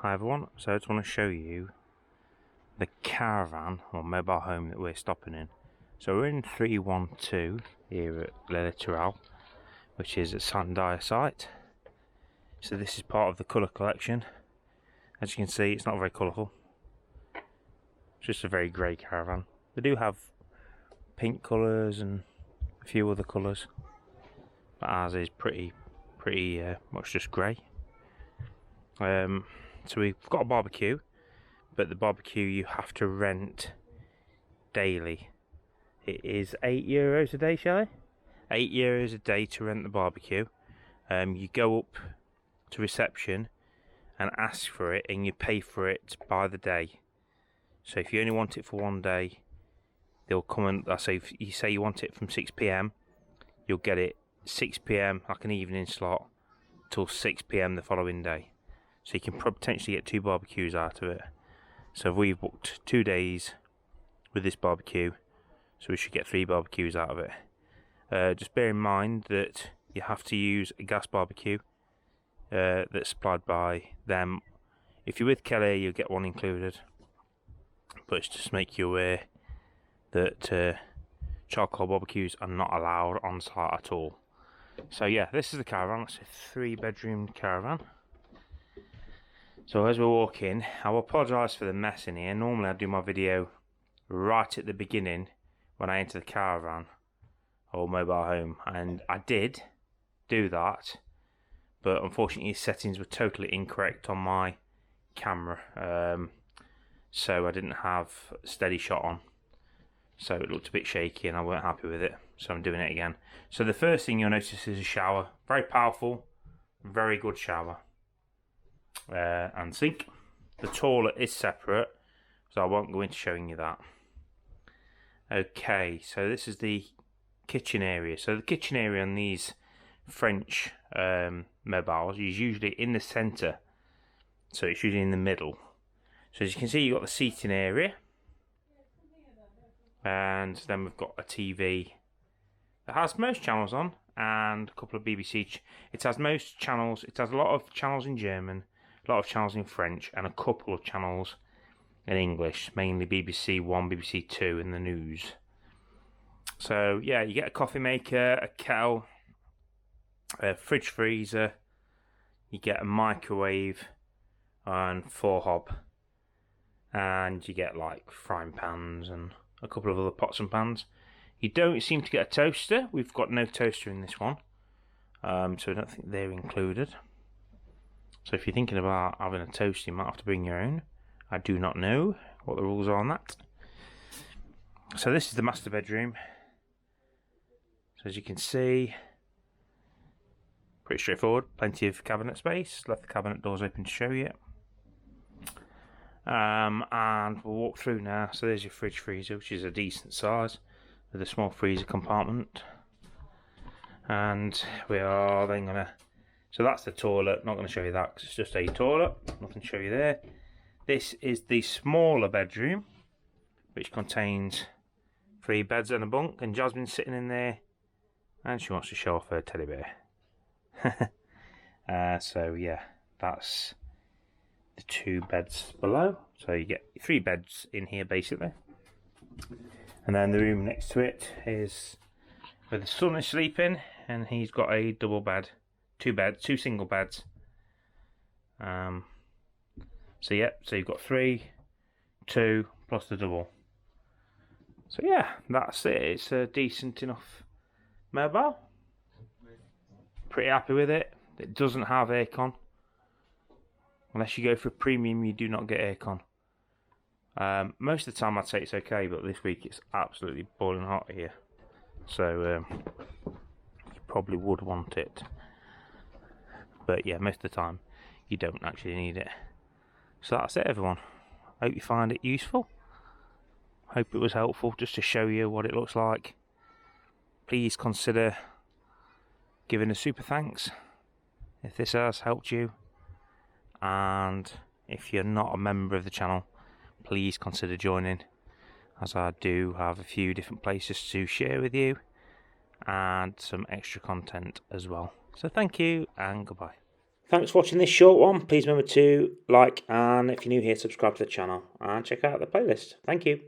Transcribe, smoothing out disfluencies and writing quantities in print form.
Hi everyone, so I just want to show you the caravan or mobile home that we're stopping in. So we're in 312 here at Littoral, which is a Sandaya site. So this is part of the colour collection. As you can see, it's not very colourful. It's just a very grey caravan. They do have pink colours and a few other colours, but ours is pretty much just grey. So we've got a barbecue, but the barbecue you have to rent daily. It is €8 a day, shall I? €8 a day to rent the barbecue. You go up to reception and ask for it, and you pay for it by the day. So if you only want it for one day, they'll come and if you say you want it from 6 PM, you'll get it 6 PM, like an evening slot, till 6 PM the following day. So you can potentially get 2 barbecues out of it. So we've booked 2 days with this barbecue, so we should get 3 barbecues out of it. Just bear in mind that you have to use a gas barbecue that's supplied by them. If you're with Kelly, you'll get one included, but it's just to make you aware that charcoal barbecues are not allowed on site at all. So yeah, this is the caravan. It's a 3-bedroom caravan. So as we walk in, I will apologise for the mess in here. Normally I do my video right at the beginning when I enter the caravan or mobile home, and I did do that, but unfortunately settings were totally incorrect on my camera, so I didn't have a steady shot on, so it looked a bit shaky and I weren't happy with it, so I'm doing it again. So the first thing you'll notice is a shower. Very powerful, very good shower. And sink. The toilet is separate, so I won't go into showing you that. Okay, so this is the kitchen area. So the kitchen area on these French mobiles is usually in the centre, so it's usually in the middle. So as you can see, you've got the seating area, and then we've got a TV that has most channels on and a couple of BBC. It has most channels. It has a lot of channels in German, a lot of channels in French, and a couple of channels in English, mainly BBC 1, BBC 2 and the news. So yeah, you get a coffee maker, a kettle, a fridge freezer, you get a microwave and 4 hob, and you get like frying pans and a couple of other pots and pans. You don't seem to get a toaster. We've got no toaster in this one, so I don't think they're included. So if you're thinking about having a toaster, you might have to bring your own. I do not know what the rules are on that. So this is the master bedroom. So as you can see, pretty straightforward. Plenty of cabinet space. Left the cabinet doors open to show you. And we'll walk through now. So there's your fridge freezer, which is a decent size, with a small freezer compartment. And we are then going to... So that's the toilet. Not going to show you that because it's just a toilet. Nothing to show you there. This is the smaller bedroom, which contains 3 beds and a bunk. And Jasmine's sitting in there, and she wants to show off her teddy bear. So yeah, that's the 2 beds below. So you get 3 beds in here basically. And then the room next to it is where the son is sleeping, and he's got a double bed. 2 single beds. So yeah, so you've got 3, 2 plus the double. So yeah, that's it. It's a decent enough mobile. Pretty happy with it. It doesn't have aircon. Unless you go for premium, you do not get aircon. Most of the time I'd say it's okay, but this week it's absolutely boiling hot here. So you probably would want it. But yeah, most of the time you don't actually need it. So that's it, everyone. Hope you find it useful. Hope it was helpful just to show you what it looks like. Please consider giving a super thanks if this has helped you. And if you're not a member of the channel, please consider joining, as I do have a few different places to share with you and some extra content as well. So thank you and goodbye. Thanks for watching this short one. Please remember to like, and if you're new here, subscribe to the channel and check out the playlist. Thank you.